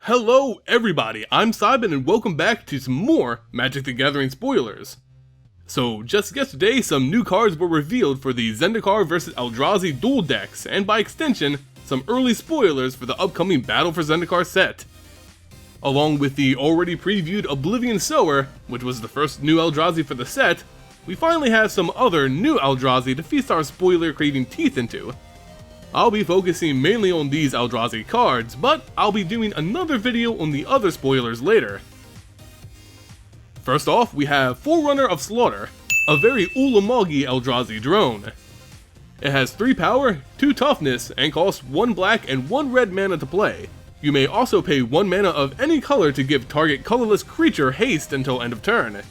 Hello everybody, I'm Simon and welcome back to some more Magic the Gathering spoilers. So just yesterday some new cards were revealed for the Zendikar vs Eldrazi duel decks, and by extension, some early spoilers for the upcoming Battle for Zendikar set. Along with the already previewed Oblivion Sower, which was the first new Eldrazi for the set, we finally have some other new Eldrazi to feast our spoiler craving teeth into. I'll be focusing mainly on these Eldrazi cards, but I'll be doing another video on the other spoilers later. First off, we have Forerunner of Slaughter, a very Ulamagi Eldrazi drone. It has 3 power, 2 toughness, and costs 1 black and 1 red mana to play. You may also pay 1 mana of any color to give target colorless creature haste until end of turn.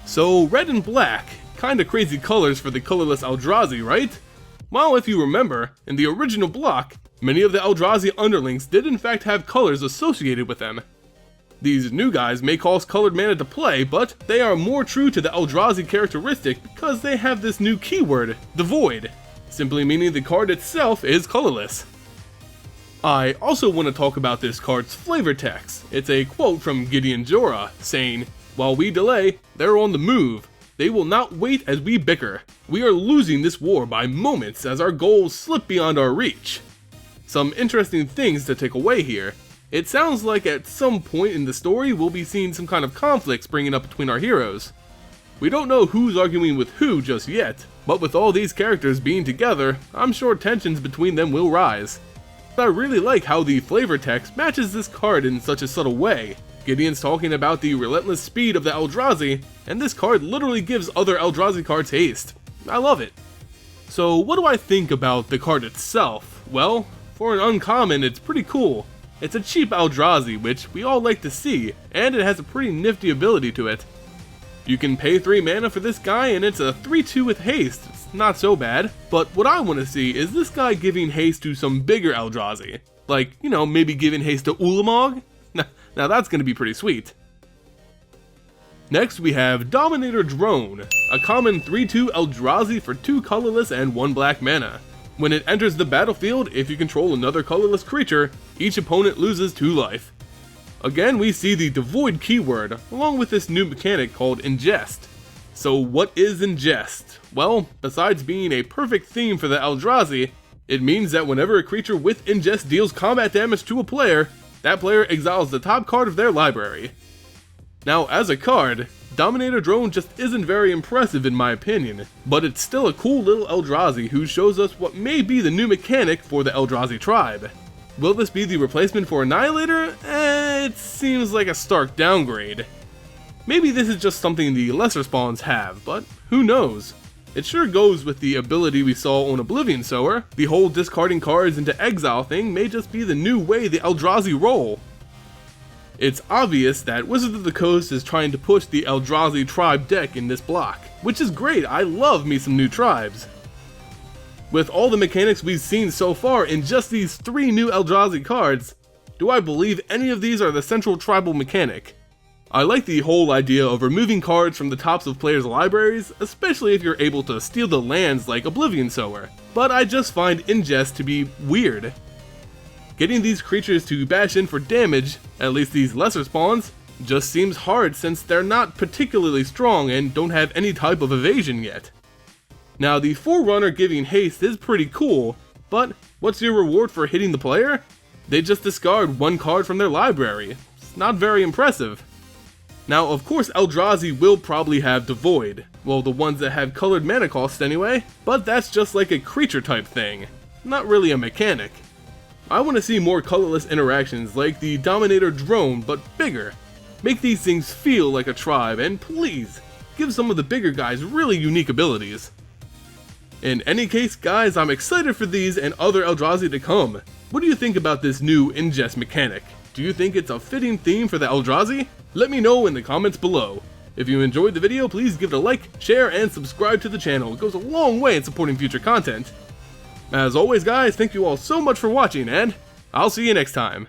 So red and black, kinda crazy colors for the colorless Eldrazi, right? Well, if you remember, in the original block, many of the Eldrazi underlings did in fact have colors associated with them. These new guys may cost colored mana to play, but they are more true to the Eldrazi characteristic because they have this new keyword, the Void, simply meaning the card itself is colorless. I also want to talk about this card's flavor text. It's a quote from Gideon Jora, saying, "While we delay, they're on the move. They will not wait as we bicker. We are losing this war by moments as our goals slip beyond our reach." Some interesting things to take away here. It sounds like at some point in the story we'll be seeing some kind of conflict springing up between our heroes. We don't know who's arguing with who just yet, but with all these characters being together, I'm sure tensions between them will rise. But I really like how the flavor text matches this card in such a subtle way. Gideon's talking about the relentless speed of the Eldrazi, and this card literally gives other Eldrazi cards haste. I love it. So what do I think about the card itself? Well, for an uncommon, it's pretty cool. It's a cheap Eldrazi, which we all like to see, and it has a pretty nifty ability to it. You can pay 3 mana for this guy, and it's a 3/2 with haste. It's not so bad, but what I want to see is this guy giving haste to some bigger Eldrazi. Like, maybe giving haste to Ulamog? Now that's going to be pretty sweet. Next we have Dominator Drone, a common 3/2 Eldrazi for 2 colorless and 1 black mana. When it enters the battlefield, if you control another colorless creature, each opponent loses 2 life. Again, we see the Devoid keyword, along with this new mechanic called Ingest. So what is Ingest? Well, besides being a perfect theme for the Eldrazi, it means that whenever a creature with Ingest deals combat damage to a player, that player exiles the top card of their library. Now, as a card, Dominator Drone just isn't very impressive in my opinion, but it's still a cool little Eldrazi who shows us what may be the new mechanic for the Eldrazi tribe. Will this be the replacement for Annihilator? It seems like a stark downgrade. Maybe this is just something the lesser spawns have, but who knows? It sure goes with the ability we saw on Oblivion Sower. The whole discarding cards into exile thing may just be the new way the Eldrazi roll. It's obvious that Wizards of the Coast is trying to push the Eldrazi tribe deck in this block, which is great. I love me some new tribes. With all the mechanics we've seen so far in just these 3 new Eldrazi cards, do I believe any of these are the central tribal mechanic? I like the whole idea of removing cards from the tops of players' libraries, especially if you're able to steal the lands like Oblivion Sower, but I just find Ingest to be weird. Getting these creatures to bash in for damage, at least these lesser spawns, just seems hard since they're not particularly strong and don't have any type of evasion yet. Now the Forerunner giving haste is pretty cool, but what's your reward for hitting the player? They just discard 1 card from their library. It's not very impressive. Now, of course, Eldrazi will probably have Devoid, well, the ones that have colored mana costs anyway, but that's just like a creature type thing, not really a mechanic. I want to see more colorless interactions like the Dominator Drone, but bigger. Make these things feel like a tribe, and please, give some of the bigger guys really unique abilities. In any case, guys, I'm excited for these and other Eldrazi to come. What do you think about this new Ingest mechanic? Do you think it's a fitting theme for the Eldrazi? Let me know in the comments below. If you enjoyed the video, please give it a like, share, and subscribe to the channel. It goes a long way in supporting future content. As always guys, thank you all so much for watching, and I'll see you next time.